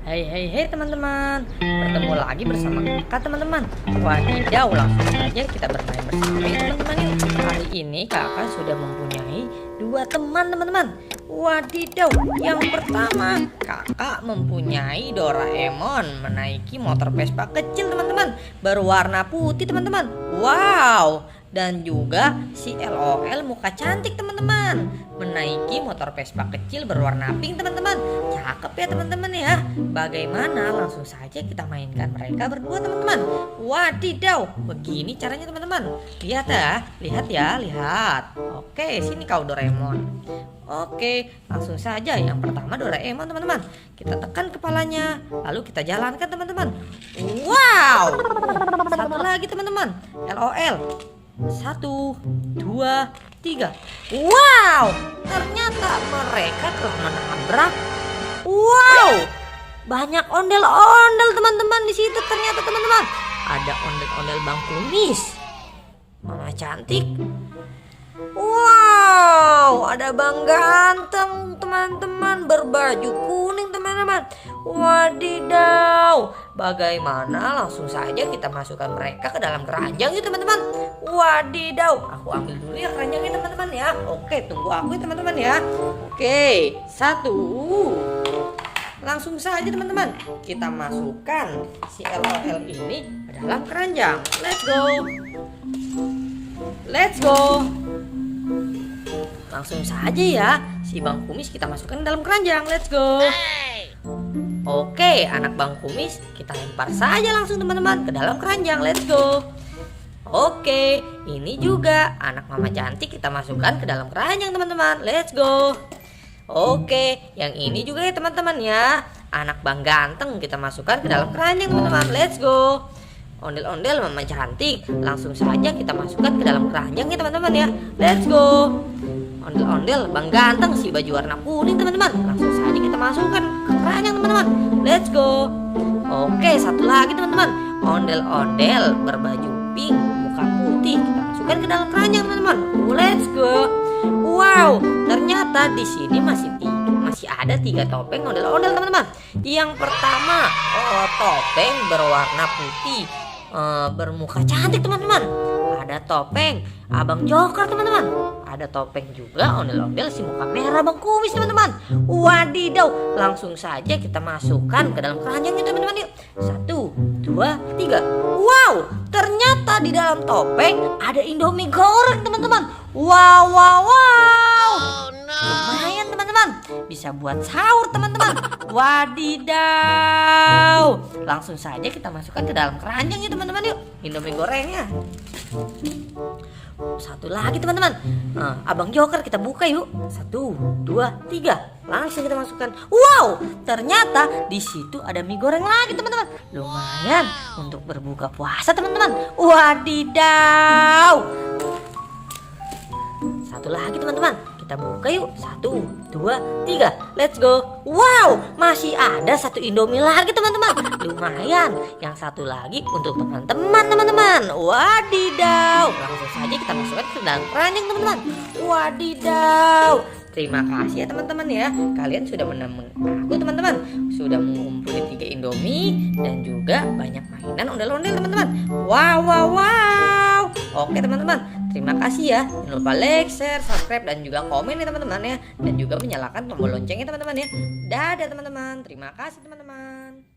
Hai teman-teman, bertemu lagi bersama kakak teman-teman. Wadidaw, langsung saja kita bermain bersama ya teman-teman yuk. Hari ini kakak sudah mempunyai dua teman teman-teman. Wadidaw, yang pertama kakak mempunyai Doraemon menaiki motor Vespa kecil teman-teman, berwarna putih teman-teman. Wow, dan juga si LOL muka cantik teman-teman, menaiki motor Vespa kecil berwarna pink teman-teman. Cakep ya teman-teman ya. Bagaimana, langsung saja kita mainkan mereka berdua teman-teman. Wadidaw, begini caranya teman-teman. Lihat ya, lihat. Oke, sini kau Doraemon. Oke, langsung saja yang pertama Doraemon teman-teman. Kita tekan kepalanya, lalu kita jalankan teman-teman. Wow, satu lagi teman-teman, LOL. 1, 2, 3. Wow, ternyata mereka telah menabrak. Wow, banyak ondel-ondel teman-teman di situ ternyata teman-teman. Ada ondel-ondel Bang Kumis, Mama Cantik. Wow, ada Bang Ganteng teman-teman, berbaju kuning teman-teman. Wadidaw, bagaimana, langsung saja kita masukkan mereka ke dalam keranjang ya teman-teman. Wadidaw, aku ambil dulu ya keranjangnya teman-teman ya. Oke, tunggu aku ya teman-teman ya. Oke, 1. Langsung saja teman-teman, kita masukkan si LOL ini ke dalam keranjang. Let's go. Langsung saja ya, si Bang Kumis kita masukkan dalam keranjang. Let's go. Oke, anak Bang Kumis kita lempar saja langsung teman-teman ke dalam keranjang. Let's go. Oke, ini juga anak Mama Cantik kita masukkan ke dalam keranjang teman-teman. Let's go. Oke, yang ini juga ya teman-teman ya, anak Bang Ganteng kita masukkan ke dalam keranjang teman-teman. Let's go. Ondel-ondel Mama Cantik langsung saja kita masukkan ke dalam keranjang ya teman-teman ya. Let's go. Ondel-ondel Bang Ganteng si baju warna kuning teman-teman, langsung saja kita masukkan ke keranjang teman-teman. Let's go. Oke, satu lagi teman-teman, ondel-ondel berbaju pink muka putih kita masukkan ke dalam keranjang teman-teman. Let's go. Wow, ternyata di sini masih ada 3 topeng ondel-ondel teman-teman. Yang pertama, topeng berwarna putih, bermuka cantik teman-teman. Ada topeng Abang Joker teman-teman. Ada topeng juga ondel-ondel si muka merah Bang Kumis teman-teman. Wadidaw, langsung saja kita masukkan ke dalam keranjangnya teman-teman yuk. 1, 2, 3. Wow, ternyata di dalam topeng ada Indomie goreng teman-teman. Wow. Lumayan teman-teman, bisa buat sahur teman-teman. Wadidaw, langsung saja kita masukkan ke dalam keranjang ya teman-teman yuk, Indomie gorengnya. Satu lagi teman-teman, Abang Joker kita buka yuk. 1, 2, 3. Langsung kita masukkan. Wow, ternyata di situ ada mie goreng lagi teman-teman. Lumayan untuk berbuka puasa teman-teman. Wadidaw. Satu lagi teman-teman, kita buka yuk. 1, 2, 3. Let's go. Wow, masih ada 1 Indomie lagi teman-teman. Lumayan. Yang satu lagi untuk teman-teman. Wadidaw, langsung saja kita masukkan ke dalam keranjang teman-teman. Wadidaw. Terima kasih ya teman-teman ya, kalian sudah menemukan aku teman-teman, sudah mengumpulkan 3 Indomie dan juga banyak mainan ondel-ondel teman-teman. Wow. Oke teman-teman, terima kasih ya. Jangan lupa like, share, subscribe dan juga komen ya teman-teman ya, dan juga menyalakan tombol loncengnya teman-teman ya. Dadah teman-teman, terima kasih teman-teman.